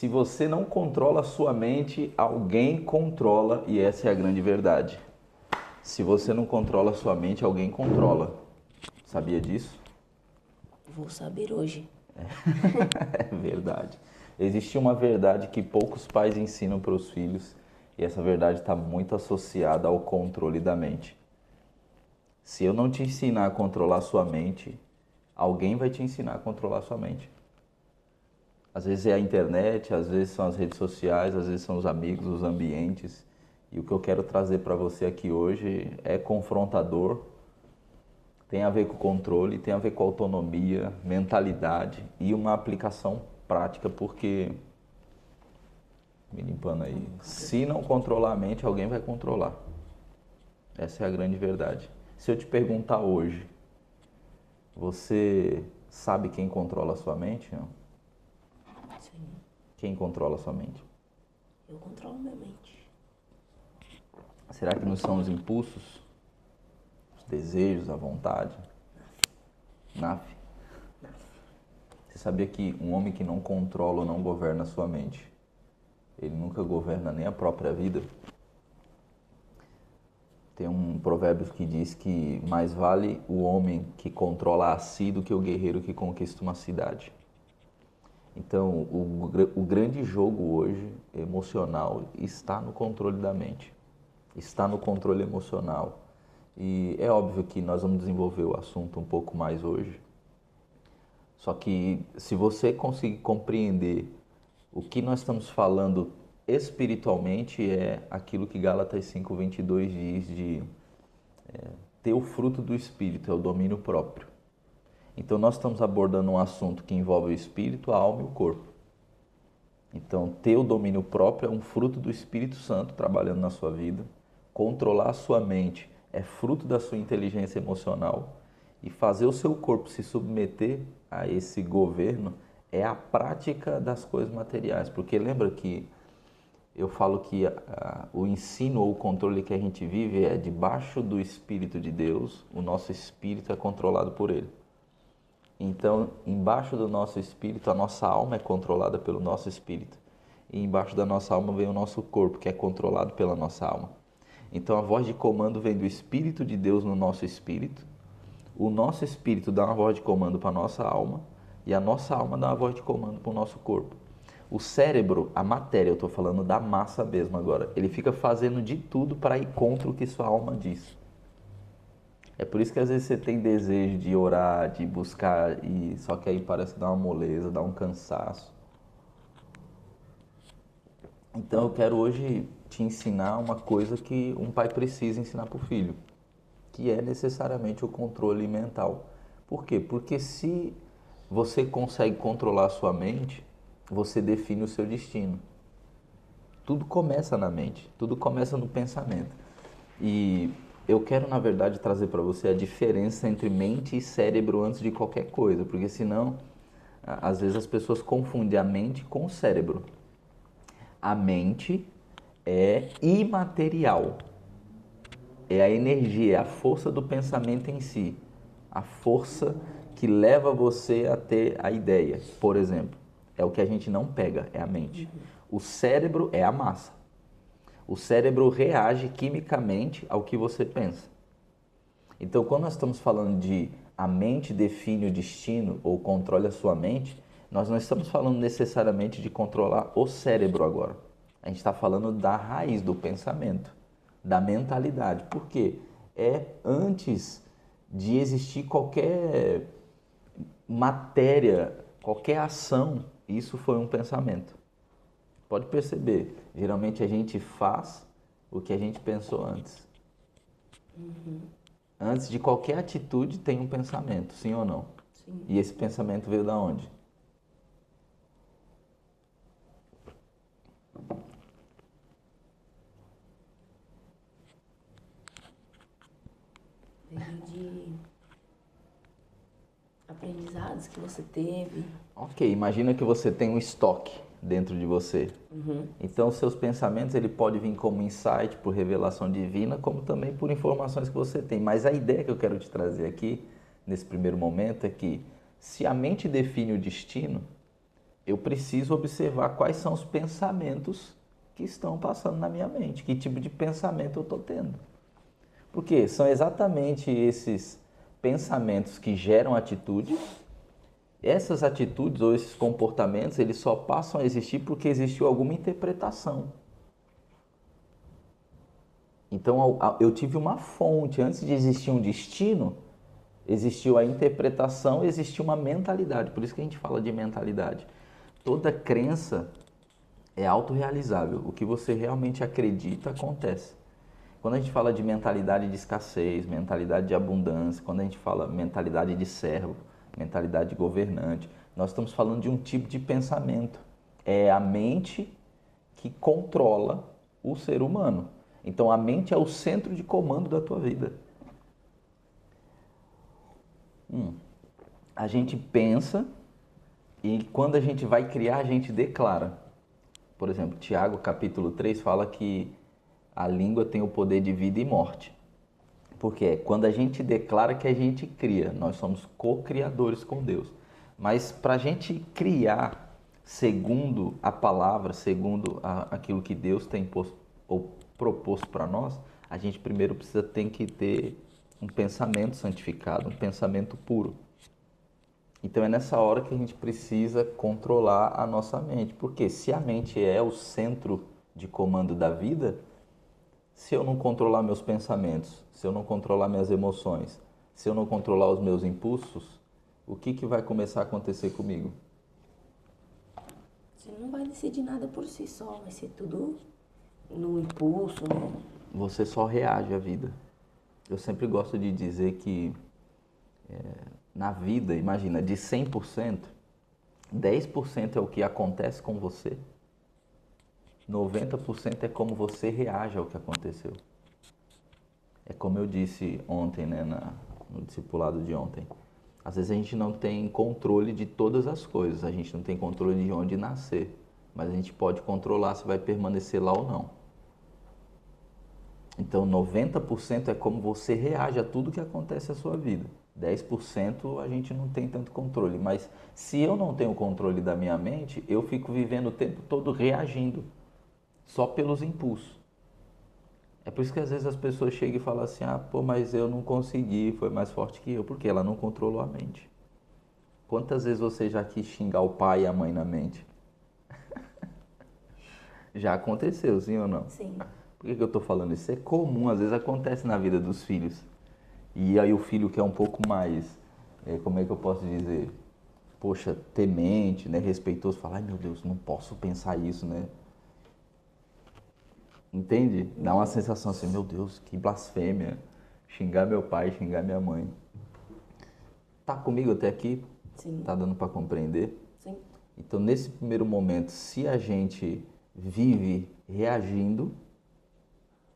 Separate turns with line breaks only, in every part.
Se você não controla a sua mente, alguém controla, e essa é a grande verdade. Se você não controla a sua mente, alguém controla. Sabia disso?
Vou saber hoje.
É verdade. Existe uma verdade que poucos pais ensinam para os filhos, e essa verdade está muito associada ao controle da mente. Se eu não te ensinar a controlar a sua mente, alguém vai te ensinar a controlar a sua mente. Às vezes é a internet, às vezes são as redes sociais, às vezes são os amigos, os ambientes. E o que eu quero trazer para você aqui hoje é confrontador, tem a ver com controle, tem a ver com autonomia, mentalidade e uma aplicação prática, porque, me limpando aí, se não controlar a mente, alguém vai controlar. Essa é a grande verdade. Se eu te perguntar hoje, você sabe quem controla a sua mente? Não?
Sim,
Quem controla a sua mente?
eu controlo minha mente.
Será que não são os impulsos, os desejos, a vontade? Naf. Você sabia que um homem que não controla ou não governa a sua mente, ele nunca governa nem a própria vida? Tem um provérbio que diz que mais vale o homem que controla a si do que o guerreiro que conquista uma cidade. Então, o grande jogo hoje, emocional, está no controle da mente, está no controle emocional. E é óbvio que nós vamos desenvolver o assunto um pouco mais hoje. Só que se você conseguir compreender o que nós estamos falando espiritualmente, é aquilo que Gálatas 5:22 diz de ter o fruto do Espírito, é o domínio próprio. Então nós estamos abordando um assunto que envolve o espírito, a alma e o corpo. Então ter o domínio próprio é um fruto do Espírito Santo trabalhando na sua vida. Controlar a sua mente é fruto da sua inteligência emocional. E fazer o seu corpo se submeter a esse governo é a prática das coisas materiais. Porque lembra que eu falo que o ensino ou o controle que a gente vive é debaixo do Espírito de Deus, o nosso espírito é controlado por ele. Então, embaixo do nosso espírito, a nossa alma é controlada pelo nosso espírito. E embaixo da nossa alma vem o nosso corpo, que é controlado pela nossa alma. Então, a voz de comando vem do Espírito de Deus no nosso espírito. O nosso espírito dá uma voz de comando para a nossa alma. E a nossa alma dá uma voz de comando para o nosso corpo. O cérebro, a matéria, eu estou falando da massa mesmo agora, ele fica fazendo de tudo para ir contra o que sua alma diz. É por isso que às vezes você tem desejo de orar, de buscar, e só que aí parece dar uma moleza, dá um cansaço. Então eu quero hoje te ensinar uma coisa que um pai precisa ensinar para o filho, que é necessariamente o controle mental. Por quê? Porque se você consegue controlar a sua mente, você define o seu destino. Tudo começa na mente, tudo começa no pensamento. E eu quero, na verdade, trazer para você a diferença entre mente e cérebro antes de qualquer coisa, porque senão, às vezes as pessoas confundem a mente com o cérebro. A mente é imaterial, é a energia, é a força do pensamento em si, a força que leva você a ter a ideia, por exemplo. É o que a gente não pega, é a mente. O cérebro é a massa. O cérebro reage quimicamente ao que você pensa. Então, quando nós estamos falando de a mente define o destino ou controle a sua mente, nós não estamos falando necessariamente de controlar o cérebro agora. A gente está falando da raiz do pensamento, da mentalidade. Por quê? É antes de existir qualquer matéria, qualquer ação, isso foi um pensamento. Pode perceber, geralmente a gente faz o que a gente pensou antes. Antes de qualquer atitude tem um pensamento, sim ou não?
Sim.
E esse pensamento veio da onde?
Veio de aprendizados que você teve.
Ok, imagina que você tem um estoque dentro de você. Então, seus pensamentos ele pode vir como insight, por revelação divina, como também por informações que você tem. Mas a ideia que eu quero te trazer aqui, nesse primeiro momento, é que se a mente define o destino, eu preciso observar quais são os pensamentos que estão passando na minha mente, que tipo de pensamento eu estou tendo. Porque são exatamente esses pensamentos que geram atitudes. Essas atitudes ou esses comportamentos, eles só passam a existir porque existiu alguma interpretação. Então eu tive uma fonte, antes de existir um destino, existiu a interpretação, existiu uma mentalidade. Por isso que a gente fala de mentalidade. Toda crença é autorrealizável. O que você realmente acredita acontece. Quando a gente fala de mentalidade de escassez, mentalidade de abundância, quando a gente fala mentalidade de servo, mentalidade de governante, nós estamos falando de um tipo de pensamento. É a mente que controla o ser humano. Então a mente é o centro de comando da tua vida. A gente pensa e quando a gente vai criar, a gente declara. Por exemplo, Tiago capítulo 3 fala que a língua tem o poder de vida e morte. Porque é quando a gente declara que a gente cria, nós somos co-criadores com Deus. Mas para a gente criar segundo a palavra, segundo aquilo que Deus tem posto, ou proposto para nós, a gente primeiro tem que ter um pensamento santificado, um pensamento puro. Então é nessa hora que a gente precisa controlar a nossa mente. Porque se a mente é o centro de comando da vida, se eu não controlar meus pensamentos, se eu não controlar minhas emoções, se eu não controlar os meus impulsos, o que vai começar a acontecer comigo?
Você não vai decidir nada por si só, vai ser tudo no impulso, né?
Você só reage à vida. Eu sempre gosto de dizer que na vida, imagina, de 100%, 10% é o que acontece com você, 90% é como você reage ao que aconteceu. É como eu disse ontem, né, no discipulado de ontem. Às vezes a gente não tem controle de todas as coisas, a gente não tem controle de onde nascer, mas a gente pode controlar se vai permanecer lá ou não. Então 90% é como você reage a tudo que acontece na sua vida. 10% a gente não tem tanto controle, mas se eu não tenho controle da minha mente, eu fico vivendo o tempo todo reagindo, só pelos impulsos. É por isso que às vezes as pessoas chegam e falam assim, mas eu não consegui, foi mais forte que eu, porque ela não controlou a mente. Quantas vezes você já quis xingar o pai e a mãe na mente? Já aconteceu, sim ou não?
Sim.
Por que eu estou falando isso? É comum, às vezes acontece na vida dos filhos. E aí o filho que é um pouco mais, como é que eu posso dizer? Poxa, temente, né, respeitoso, fala, ai meu Deus, não posso pensar isso, né? Entende? Dá uma sensação assim, meu Deus, que blasfêmia. Xingar meu pai, xingar minha mãe. Tá comigo até aqui?
Sim.
Tá dando para compreender?
Sim.
Então, nesse primeiro momento, se a gente vive reagindo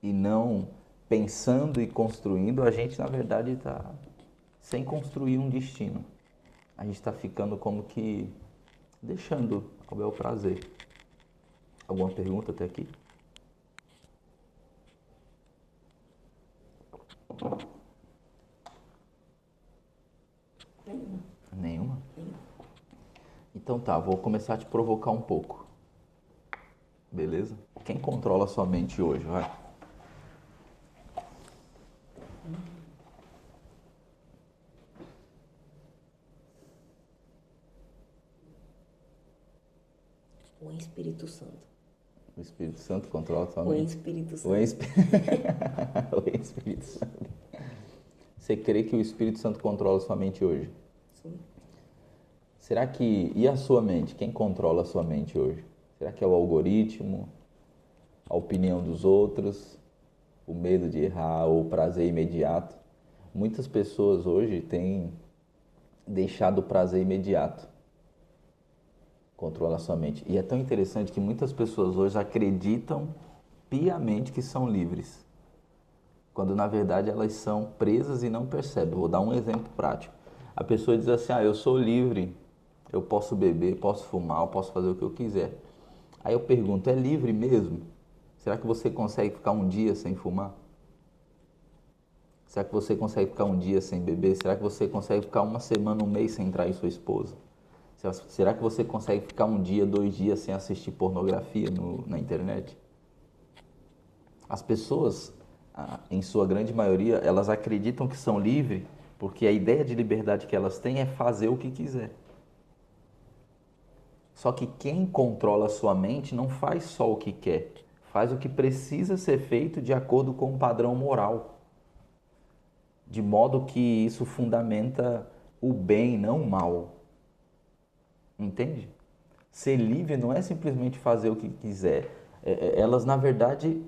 e não pensando e construindo, a gente, na verdade, está sem construir um destino. A gente está ficando como que deixando ao bel prazer. Alguma pergunta até aqui?
Nenhuma.
Nenhuma?
Nenhuma.
Então tá, vou começar a te provocar um pouco. Beleza? Quem controla a sua mente hoje, vai?
O Espírito Santo.
O Espírito Santo controla a sua
O
mente?
Espírito Santo.
O Espírito Santo. Você crê que o Espírito Santo controla a sua mente hoje?
Sim.
Será que... E a sua mente? Quem controla a sua mente hoje? Será que é o algoritmo? A opinião dos outros? O medo de errar ou o prazer imediato? Muitas pessoas hoje têm deixado o prazer imediato controlar a sua mente. E é tão interessante que muitas pessoas hoje acreditam piamente que são livres, quando na verdade elas são presas e não percebem. Vou dar um exemplo prático. A pessoa diz assim, eu sou livre, eu posso beber, posso fumar, eu posso fazer o que eu quiser. Aí eu pergunto, é livre mesmo? Será que você consegue ficar um dia sem fumar? Será que você consegue ficar um dia sem beber? Será que você consegue ficar uma semana, um mês sem trair sua esposa? Será que você consegue ficar um dia, 2 dias sem assistir pornografia na internet? As pessoas, em sua grande maioria, elas acreditam que são livres porque a ideia de liberdade que elas têm é fazer o que quiser. Só que quem controla a sua mente não faz só o que quer, faz o que precisa ser feito de acordo com um padrão moral, de modo que isso fundamenta o bem, não o mal. Entende? Ser livre não é simplesmente fazer o que quiser. Elas, na verdade,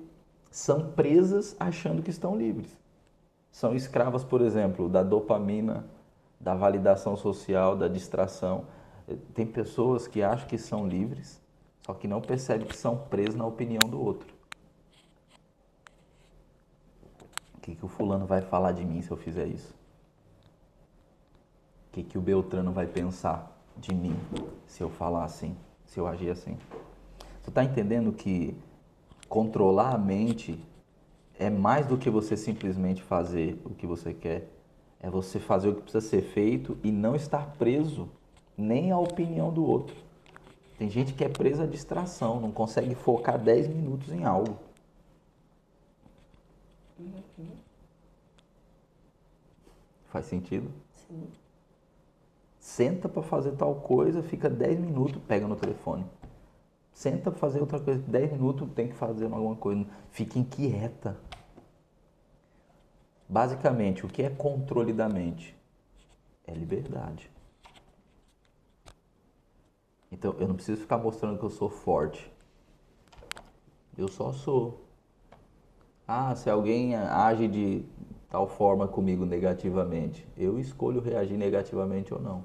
são presas achando que estão livres. São escravas, por exemplo, da dopamina, da validação social, da distração. Tem pessoas que acham que são livres, só que não percebem que são presas na opinião do outro. O que o fulano vai falar de mim se eu fizer isso? O que o Beltrano vai pensar de mim se eu falar assim, se eu agir assim? Você está entendendo que controlar a mente é mais do que você simplesmente fazer o que você quer? É você fazer o que precisa ser feito e não estar preso nem à opinião do outro. Tem gente que é presa à distração, não consegue focar 10 minutos em algo. Faz sentido?
Sim.
Senta para fazer tal coisa, fica 10 minutos, pega no telefone. Senta para fazer outra coisa, 10 minutos tem que fazer alguma coisa. Fica inquieta. Basicamente, o que é controle da mente? É liberdade. Então, eu não preciso ficar mostrando que eu sou forte. Eu só sou. Se alguém age de tal forma comigo negativamente, eu escolho reagir negativamente ou não.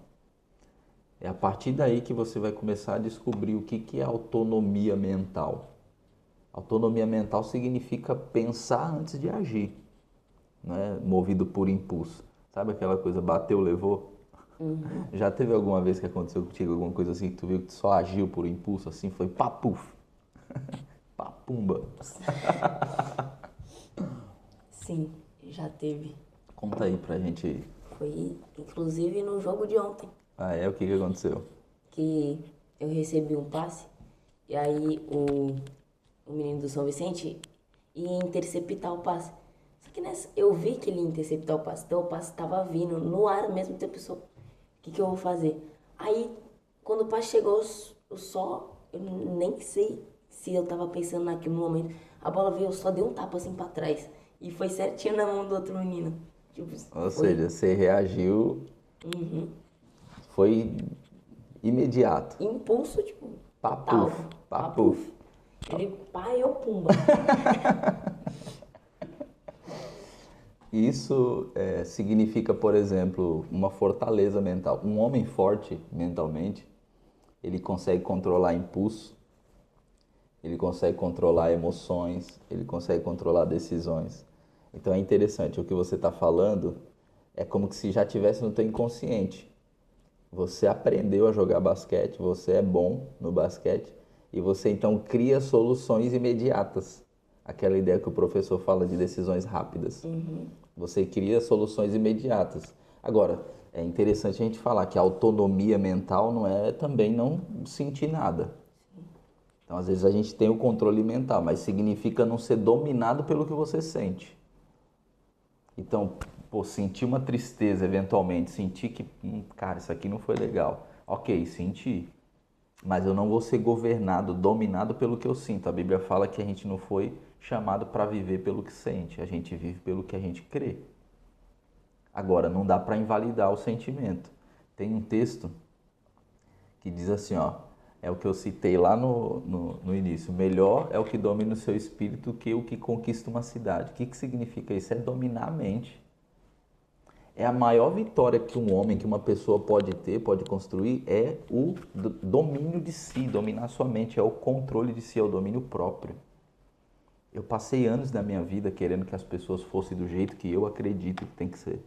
É a partir daí que você vai começar a descobrir o que é autonomia mental. Autonomia mental significa pensar antes de agir, não é movido por impulso. Sabe aquela coisa, bateu, levou?
Uhum.
Já teve alguma vez que aconteceu contigo alguma coisa assim que tu viu que tu só agiu por impulso, assim, foi papuf, papumba?
Sim, já teve.
Conta aí pra gente.
Foi inclusive no jogo de ontem
O que aconteceu?
que eu recebi um passe e aí o menino do São Vicente ia interceptar o passe. Só que nessa, eu vi que ele ia interceptar o passe, então o passe estava vindo no ar ao mesmo tempo. O que eu vou fazer? Aí, quando o passe chegou, eu nem sei se eu tava pensando naquilo no momento. A bola veio, eu só dei um tapa assim pra trás. E foi certinho na mão do outro menino. Tipo,
Ou seja, você reagiu, foi imediato.
impulso, tipo, total.
Papuf, papuf.
Ele, pai, eu pumba.
Isso significa, por exemplo, uma fortaleza mental. Um homem forte mentalmente, ele consegue controlar impulso, ele consegue controlar emoções, ele consegue controlar decisões. Então é interessante, o que você está falando é como se já tivesse no teu inconsciente. Você aprendeu a jogar basquete, você é bom no basquete e você então cria soluções imediatas. Aquela ideia que o professor fala de decisões rápidas. Você cria soluções imediatas. Agora, é interessante a gente falar que a autonomia mental não é também não sentir nada. Então, às vezes a gente tem o controle mental, mas significa não ser dominado pelo que você sente. Então, sentir uma tristeza eventualmente, sentir que, cara, isso aqui não foi legal. Ok, senti. Mas eu não vou ser governado, dominado pelo que eu sinto. A Bíblia fala que a gente não foi chamado para viver pelo que sente, a gente vive pelo que a gente crê. Agora, não dá para invalidar o sentimento. Tem um texto que diz assim, é o que eu citei lá no início. Melhor é o que domina o seu espírito que o que conquista uma cidade. O que significa isso? É dominar a mente. É a maior vitória que um homem, que uma pessoa pode ter, pode construir, é o domínio de si, dominar sua mente, é o controle de si, é o domínio próprio. Eu passei anos da minha vida querendo que as pessoas fossem do jeito que eu acredito que tem que ser.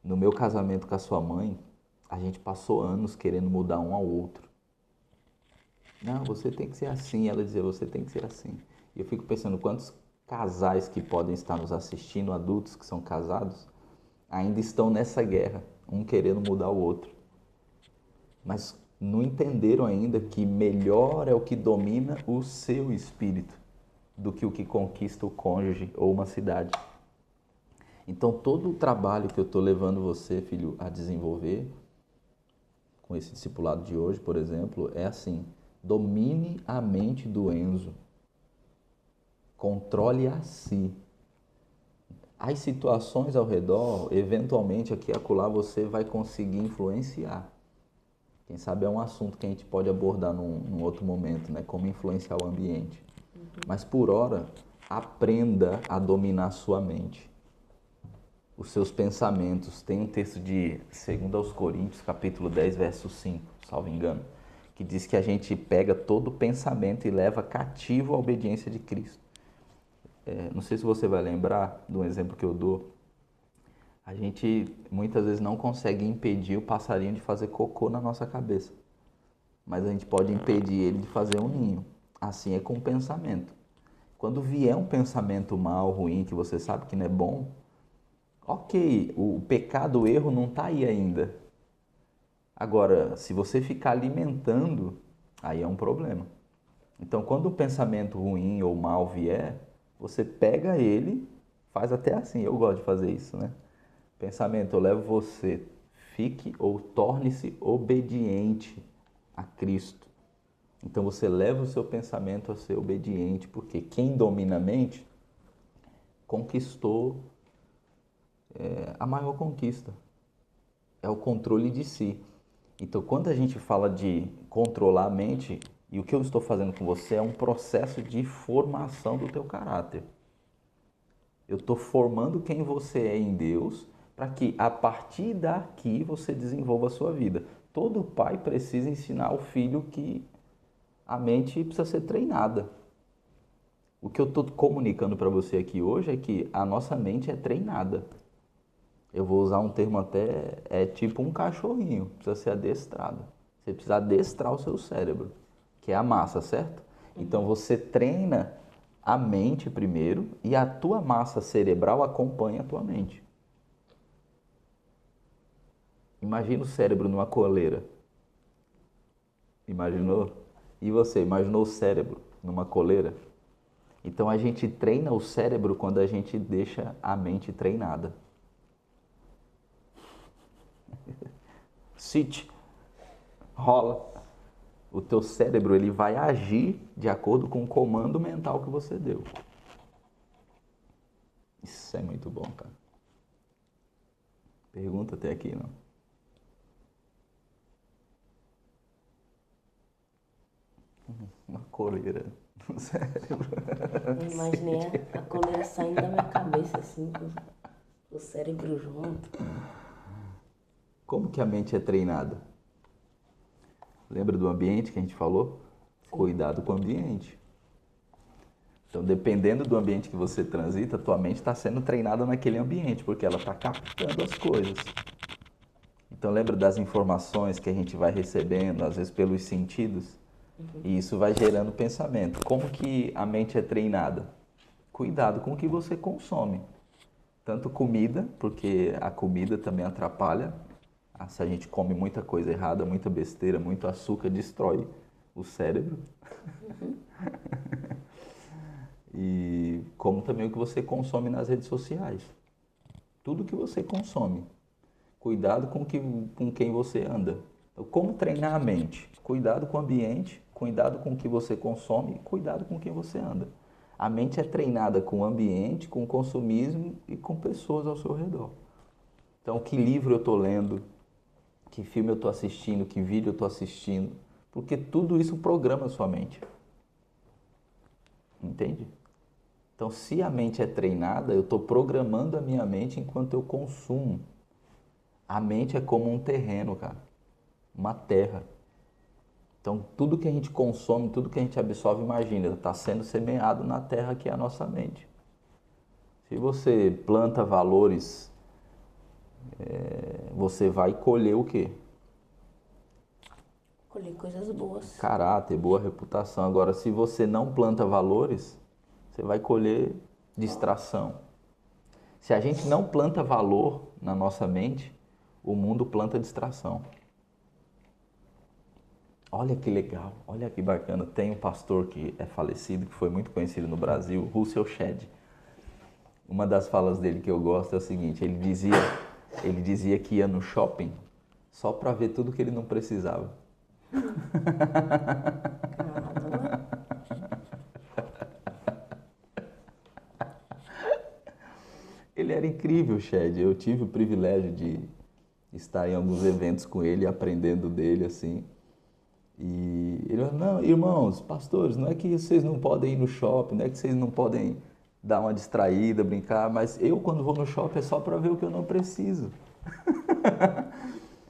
No meu casamento com a sua mãe, a gente passou anos querendo mudar um ao outro. Não, você tem que ser assim. Ela dizia, você tem que ser assim. E eu fico pensando quantos casais que podem estar nos assistindo, adultos que são casados, ainda estão nessa guerra, um querendo mudar o outro. mas não entenderam ainda que melhor é o que domina o seu espírito do que o que conquista o cônjuge ou uma cidade. Então, todo o trabalho que eu estou levando você, filho, a desenvolver, com esse discipulado de hoje, por exemplo, é assim: domine a mente do Enzo, controle a si. As situações ao redor, eventualmente aqui e acolá, você vai conseguir influenciar. Quem sabe é um assunto que a gente pode abordar num outro momento, né? Como influenciar o ambiente. Mas por hora, aprenda a dominar sua mente, os seus pensamentos. Tem um texto de 2 Coríntios, capítulo 10, verso 5, salvo engano, que diz que a gente pega todo pensamento e leva cativo à obediência de Cristo. Não sei se você vai lembrar de um exemplo que eu dou. A gente muitas vezes não consegue impedir o passarinho de fazer cocô na nossa cabeça, mas a gente pode impedir ele de fazer um ninho. Assim é com o pensamento. Quando vier um pensamento mal, ruim, que você sabe que não é bom, ok, o pecado, o erro não está aí ainda. Agora, se você ficar alimentando, aí é um problema. Então, quando o pensamento ruim ou mal vier, você pega ele, faz até assim, eu gosto de fazer isso, né? Pensamento, eu levo você, fique ou torne-se obediente a Cristo. Então você leva o seu pensamento a ser obediente, porque quem domina a mente conquistou a maior conquista, é o controle de si. Então quando a gente fala de controlar a mente, e o que eu estou fazendo com você é um processo de formação do teu caráter. Eu estou formando quem você é em Deus, para que a partir daqui você desenvolva a sua vida. Todo pai precisa ensinar ao filho que a mente precisa ser treinada. O que eu estou comunicando para você aqui hoje é que a nossa mente é treinada. Eu vou usar um termo até, é tipo um cachorrinho, precisa ser adestrado. Você precisa adestrar o seu cérebro, que é a massa, certo? Então você treina a mente primeiro e a tua massa cerebral acompanha a tua mente. Imagina o cérebro numa coleira. Imaginou? E você, imaginou o cérebro numa coleira? Então a gente treina o cérebro quando a gente deixa a mente treinada. Sit, rola. O teu cérebro ele vai agir de acordo com o comando mental que você deu. Isso é muito bom, cara. Pergunta até aqui, não? Uma coleira no cérebro.
Eu imaginei a coleira saindo da minha cabeça, assim, com o cérebro junto.
Como que a mente é treinada? Lembra do ambiente que a gente falou? Sim. Cuidado com o ambiente. Então, dependendo do ambiente que você transita, tua mente está sendo treinada naquele ambiente, porque ela está captando as coisas. Então, lembra das informações que a gente vai recebendo, às vezes pelos sentidos? E isso vai gerando pensamento. Como que a mente é treinada? Cuidado com o que você consome. Tanto comida, porque a comida também atrapalha. Se a gente come muita coisa errada, muita besteira, muito açúcar, destrói o cérebro. E como também o que você consome nas redes sociais. Tudo que você consome. Cuidado com quem você anda. Então, como treinar a mente? Cuidado com o ambiente, cuidado com o que você consome, cuidado com quem você anda. A mente é treinada com o ambiente, com o consumismo e com pessoas ao seu redor. Então, que livro eu estou lendo? Que filme eu estou assistindo? Que vídeo eu estou assistindo? Porque tudo isso programa a sua mente. Entende? Então, se a mente é treinada, eu estou programando a minha mente enquanto eu consumo. A mente é como um terreno, cara. Uma terra. Então, tudo que a gente consome, tudo que a gente absorve, imagina, está sendo semeado na terra que é a nossa mente. Se você planta valores, você vai colher o quê?
Colher coisas boas.
Caráter, boa reputação. Agora, se você não planta valores, você vai colher distração. Se a gente não planta valor na nossa mente, o mundo planta distração. Olha que legal, olha que bacana. Tem um pastor que é falecido, que foi muito conhecido no Brasil, Russell Shedd. Uma das falas dele que eu gosto é o seguinte, ele dizia que ia no shopping só para ver tudo que ele não precisava.
Caramba.
Ele era incrível, Shedd. Eu tive o privilégio de estar em alguns eventos com ele, aprendendo dele, assim. E ele falou, não, irmãos, pastores, não é que vocês não podem ir no shopping, não é que vocês não podem dar uma distraída, brincar, mas eu quando vou no shopping é só para ver o que eu não preciso.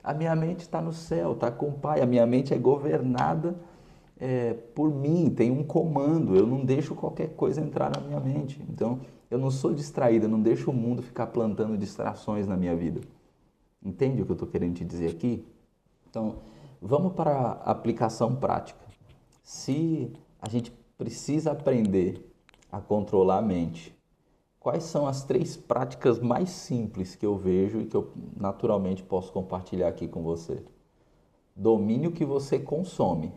A minha mente está no céu, está com o Pai, a minha mente é governada por mim, tem um comando, eu não deixo qualquer coisa entrar na minha mente. Então, eu não sou distraído, eu não deixo o mundo ficar plantando distrações na minha vida. Entende o que eu estou querendo te dizer aqui? Então, vamos para a aplicação prática. Se a gente precisa aprender a controlar a mente, quais são as 3 práticas mais simples que eu vejo e que eu naturalmente posso compartilhar aqui com você? Domine o que você consome.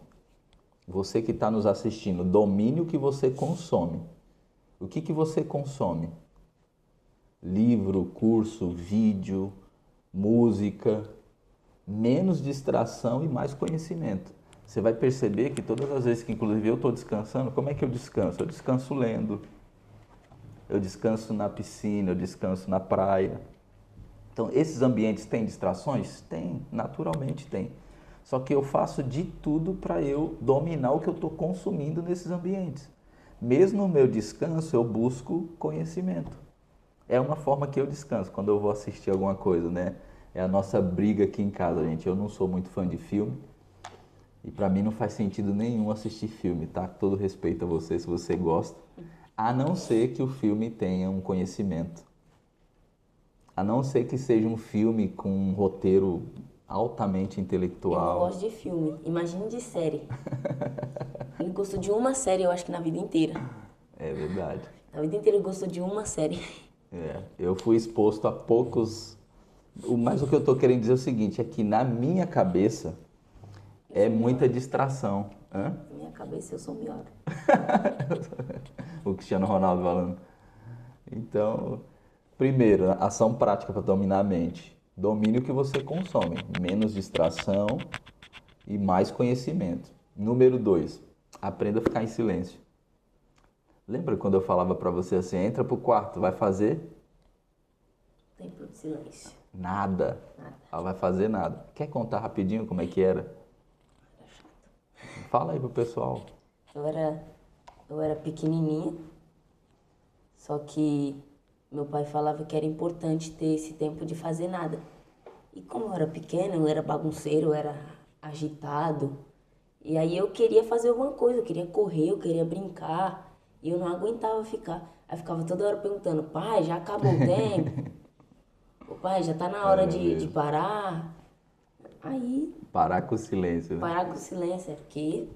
Você que está nos assistindo, domine o que você consome. O que você consome? Livro, curso, vídeo, música, menos distração e mais conhecimento. Você vai perceber que todas as vezes que inclusive eu estou descansando, como é que eu descanso? Eu descanso lendo, eu descanso na piscina, eu descanso na praia. Então, esses ambientes têm distrações? Tem, naturalmente tem. Só que eu faço de tudo para eu dominar o que eu estou consumindo nesses ambientes. Mesmo no meu descanso, eu busco conhecimento. É uma forma que eu descanso quando eu vou assistir alguma coisa, né? É a nossa briga aqui em casa, gente. Eu não sou muito fã de filme e para mim não faz sentido nenhum assistir filme, tá? Com todo respeito a você, se você gosta. A não ser que o filme tenha um conhecimento. A não ser que seja um filme com um roteiro altamente
Eu não
intelectual.
gosto de filme, imagine de série. Ele gostou de uma série, eu acho que na vida inteira.
É verdade.
Na vida inteira ele gostou de uma série.
Eu fui exposto a poucos. Mas o que eu estou querendo dizer é o seguinte: é que na minha cabeça é muita distração. Hã?
Na minha cabeça eu sou melhor.
O Cristiano Ronaldo falando. Então, primeiro, ação prática para dominar a mente. Domine o que você consome. Menos distração e mais conhecimento. Número 2, aprenda a ficar em silêncio. Lembra quando eu falava para você assim, entra pro quarto, vai fazer
Tempo de silêncio.
nada. Ela vai fazer nada. Quer contar rapidinho como é que era?
Era chato.
Fala aí pro pessoal.
Eu era pequenininha, só que meu pai falava que era importante ter esse tempo de fazer nada. E como eu era pequena, eu era bagunceiro, eu era agitado. E aí eu queria fazer alguma coisa, eu queria correr, eu queria brincar. E eu não aguentava ficar. Aí ficava toda hora perguntando, pai, já acabou o tempo? Ô, pai, já tá na hora de parar? Aí,
Parar com o silêncio, né?
parar com o silêncio, é porque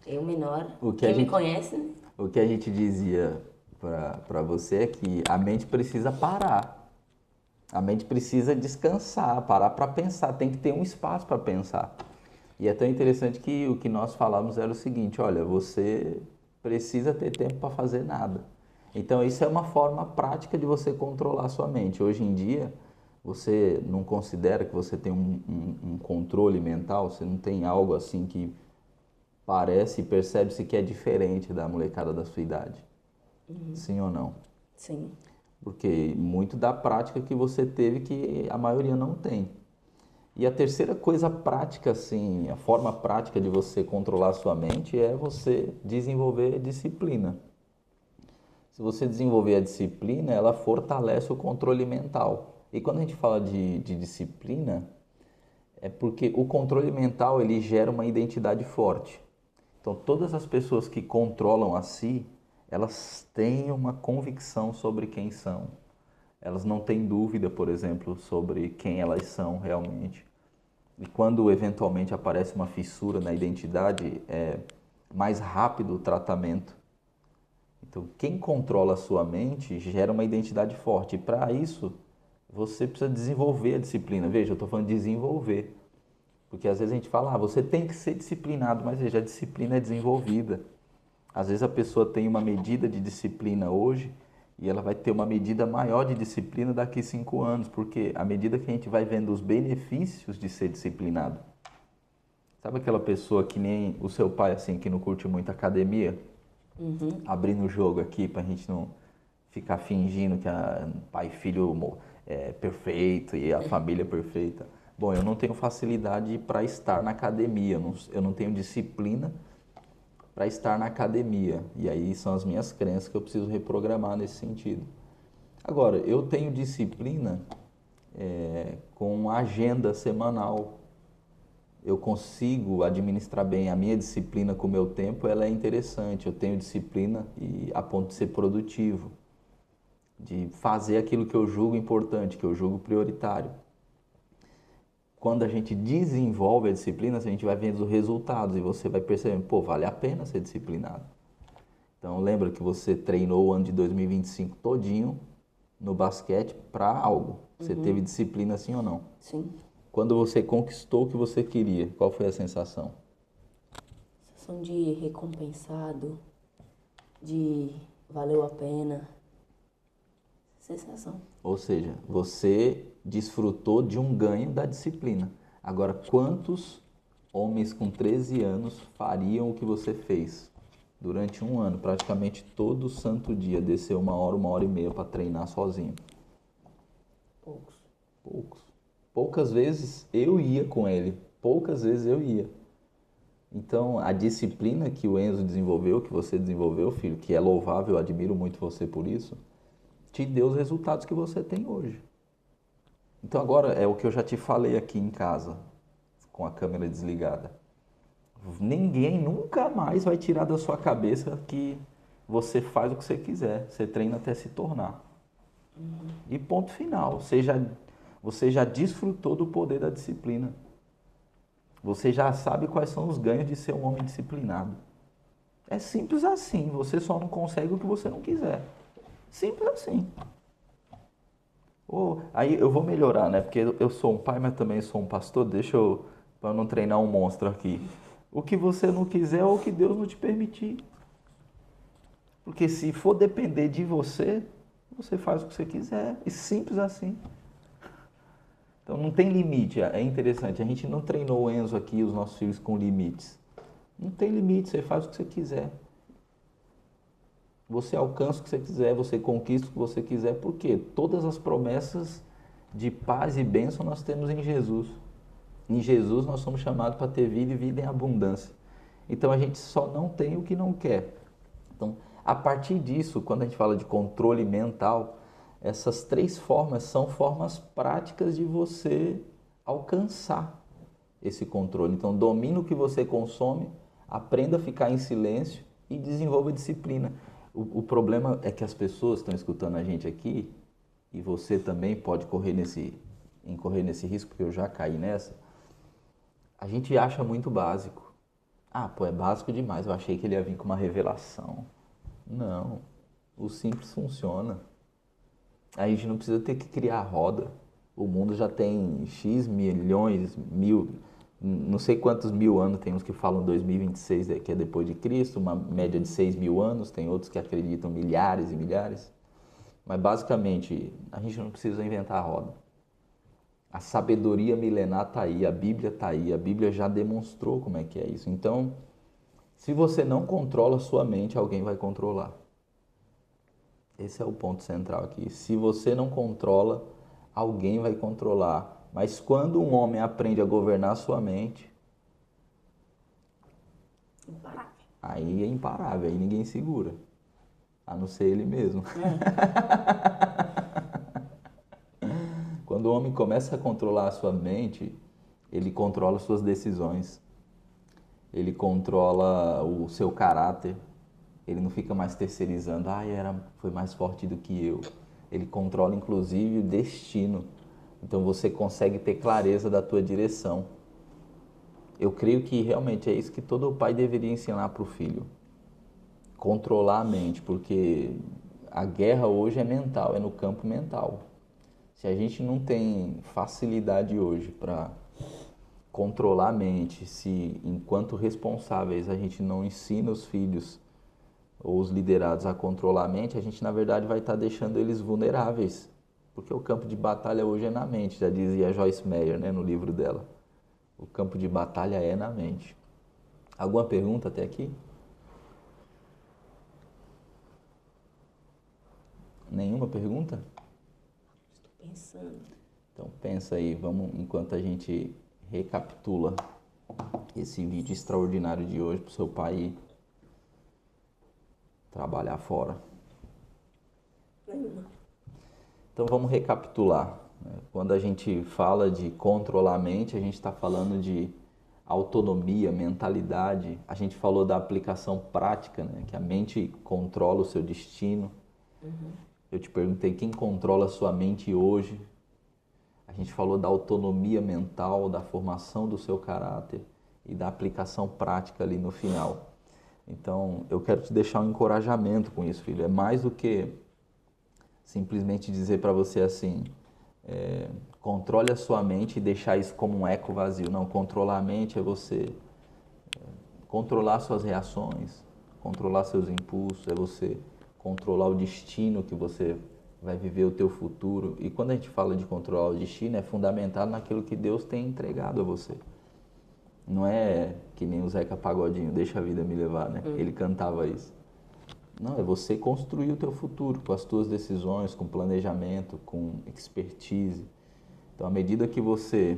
eu menor,
O que
quem
a
me
gente-
conhece, né?
O que a gente dizia para você é que a mente precisa parar. A mente precisa descansar, parar para pensar, tem que ter um espaço para pensar. E é tão interessante que o que nós falamos era o seguinte, olha, você precisa ter tempo para fazer nada. Então isso é uma forma prática de você controlar a sua mente. Hoje em dia, você não considera que você tem um controle mental, você não tem algo assim que parece e percebe-se que é diferente da molecada da sua idade. Sim ou não?
Sim.
Porque muito da prática que você teve que a maioria não tem. E a terceira coisa prática, assim, a forma prática de você controlar a sua mente é você desenvolver disciplina. Se você desenvolver a disciplina, ela fortalece o controle mental. E quando a gente fala de disciplina, é porque o controle mental ele gera uma identidade forte. Então, todas as pessoas que controlam a si, elas têm uma convicção sobre quem são. Elas não têm dúvida, por exemplo, sobre quem elas são realmente. E quando eventualmente aparece uma fissura na identidade, é mais rápido o tratamento. Então, quem controla a sua mente gera uma identidade forte. E para isso, você precisa desenvolver a disciplina. Veja, eu estou falando de desenvolver. Porque às vezes a gente fala, você tem que ser disciplinado, mas veja, a disciplina é desenvolvida. Às vezes a pessoa tem uma medida de disciplina hoje e ela vai ter uma medida maior de disciplina daqui 5 anos, porque à medida que a gente vai vendo os benefícios de ser disciplinado. Sabe aquela pessoa que nem o seu pai, assim, que não curte muito academia? Abrindo o jogo aqui pra gente não ficar fingindo que pai e filho é perfeito e a família é perfeita. Bom, eu não tenho facilidade para estar na academia, eu não tenho disciplina para estar na academia. E aí são as minhas crenças que eu preciso reprogramar nesse sentido. Agora, eu tenho disciplina com agenda semanal. Eu consigo administrar bem a minha disciplina com o meu tempo, ela é interessante. Eu tenho disciplina a ponto de ser produtivo, de fazer aquilo que eu julgo importante, que eu julgo prioritário. Quando a gente desenvolve a disciplina, a gente vai vendo os resultados e você vai percebendo, vale a pena ser disciplinado. Então lembra que você treinou o ano de 2025 todinho no basquete para algo. Você teve disciplina sim ou não?
Sim.
Quando você conquistou o que você queria, qual foi a sensação?
Sensação de recompensado, de valeu a pena. Sensação.
Ou seja, você desfrutou de um ganho da disciplina. Agora, quantos homens com 13 anos fariam o que você fez? Durante um ano, praticamente todo santo dia, descer 1 hora e meia para treinar sozinho. Poucos. Poucas vezes eu ia com ele, poucas vezes eu ia. Então, a disciplina que o Enzo desenvolveu, que você desenvolveu, filho, que é louvável, eu admiro muito você por isso, te deu os resultados que você tem hoje. Então, agora é o que eu já te falei aqui em casa, com a câmera desligada. Ninguém nunca mais vai tirar da sua cabeça que você faz o que você quiser, você treina até se tornar. E ponto final, você já desfrutou do poder da disciplina. Você já sabe quais são os ganhos de ser um homem disciplinado. É simples assim, você só não consegue o que você não quiser. Simples assim. Aí eu vou melhorar, né? Porque eu sou um pai, mas também sou um pastor. Para não treinar um monstro aqui. O que você não quiser ou o que Deus não te permitir. Porque se for depender de você, você faz o que você quiser. E simples assim. Então não tem limite. É interessante. A gente não treinou o Enzo aqui, os nossos filhos, com limites. Não tem limite, você faz o que você quiser. Você alcança o que você quiser, você conquista o que você quiser. Por quê? Todas as promessas de paz e bênção nós temos em Jesus. Em Jesus nós somos chamados para ter vida e vida em abundância. Então a gente só não tem o que não quer. Então, a partir disso, quando a gente fala de controle mental, essas 3 formas são formas práticas de você alcançar esse controle. Então, domine o que você consome, aprenda a ficar em silêncio e desenvolva disciplina. O problema é que as pessoas estão escutando a gente aqui, e você também pode incorrer nesse risco, porque eu já caí nessa. A gente acha muito básico. É básico demais, eu achei que ele ia vir com uma revelação. Não, o simples funciona. A gente não precisa ter que criar roda. O mundo já tem X milhões, não sei quantos mil anos, tem uns que falam 2026, que é depois de Cristo, uma média de 6.000 anos, tem outros que acreditam milhares e milhares. Mas basicamente, a gente não precisa inventar a roda. A sabedoria milenar está aí, a Bíblia está aí, a Bíblia já demonstrou como é que é isso. Então, se você não controla a sua mente, alguém vai controlar. Esse é o ponto central aqui. Se você não controla, alguém vai controlar. Mas quando um homem aprende a governar a sua mente,
Imparável.
Aí é imparável, aí ninguém segura. A não ser ele mesmo. Quando o homem começa a controlar a sua mente, ele controla suas decisões. Ele controla o seu caráter. Ele não fica mais terceirizando. Foi mais forte do que eu. Ele controla, inclusive, o destino. Então você consegue ter clareza da tua direção. Eu creio que realmente é isso que todo pai deveria ensinar para o filho. Controlar a mente, porque a guerra hoje é mental, é no campo mental. Se a gente não tem facilidade hoje para controlar a mente, se enquanto responsáveis a gente não ensina os filhos ou os liderados a controlar a mente, a gente na verdade vai estar deixando eles vulneráveis. Porque o campo de batalha hoje é na mente, já dizia Joyce Meyer, né, no livro dela. O campo de batalha é na mente. Alguma pergunta até aqui? Nenhuma pergunta?
Estou pensando.
Então pensa aí, vamos, enquanto a gente recapitula esse vídeo extraordinário de hoje para o seu pai ir trabalhar fora.
Nenhuma.
Então vamos recapitular. Quando a gente fala de controlar a mente, a gente está falando de autonomia, mentalidade. A gente falou da aplicação prática, né? Que a mente controla o seu destino. Eu te perguntei quem controla a sua mente hoje. A gente falou da autonomia mental, da formação do seu caráter e da aplicação prática ali no final. Então, eu quero te deixar um encorajamento com isso, filho. É mais do que simplesmente dizer para você assim, controle a sua mente e deixar isso como um eco vazio. Não, controlar a mente é você controlar suas reações, controlar seus impulsos, é você controlar o destino que você vai viver, o teu futuro. E quando a gente fala de controlar o destino, é fundamentado naquilo que Deus tem entregado a você. Não é que nem o Zeca Pagodinho, deixa a vida me levar, né? Ele cantava isso. Não, é você construir o teu futuro com as tuas decisões, com planejamento, com expertise. Então, à medida que você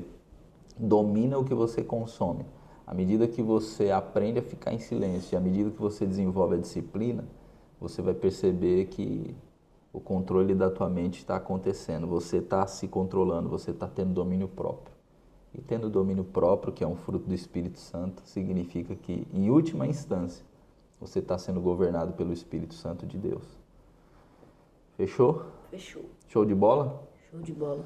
domina o que você consome, à medida que você aprende a ficar em silêncio, e à medida que você desenvolve a disciplina, você vai perceber que o controle da tua mente está acontecendo. Você está se controlando, você está tendo domínio próprio. E tendo domínio próprio, que é um fruto do Espírito Santo, significa que, em última instância, você está sendo governado pelo Espírito Santo de Deus. Fechou?
Fechou.
Show de bola?
Show de bola.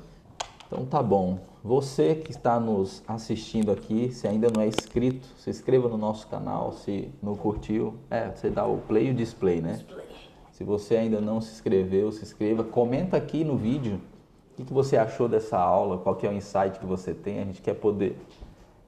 Então tá bom. Você que está nos assistindo aqui, se ainda não é inscrito, se inscreva no nosso canal. Se não curtiu, você dá o play e o display, né?
Display.
Se você ainda não se inscreveu, se inscreva. Comenta aqui no vídeo o que você achou dessa aula, qual que é o insight que você tem. A gente quer poder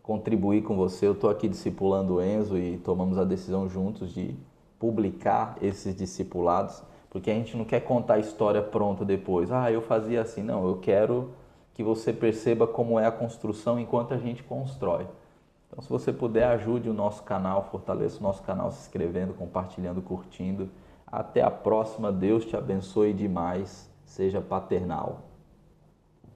contribuir com você. Eu estou aqui discipulando o Enzo e tomamos a decisão juntos de publicar esses discipulados, porque a gente não quer contar a história pronta depois. Eu fazia assim. Não, eu quero que você perceba como é a construção enquanto a gente constrói. Então, se você puder, ajude o nosso canal, fortaleça o nosso canal se inscrevendo, compartilhando, curtindo. Até a próxima. Deus te abençoe demais. Seja paternal.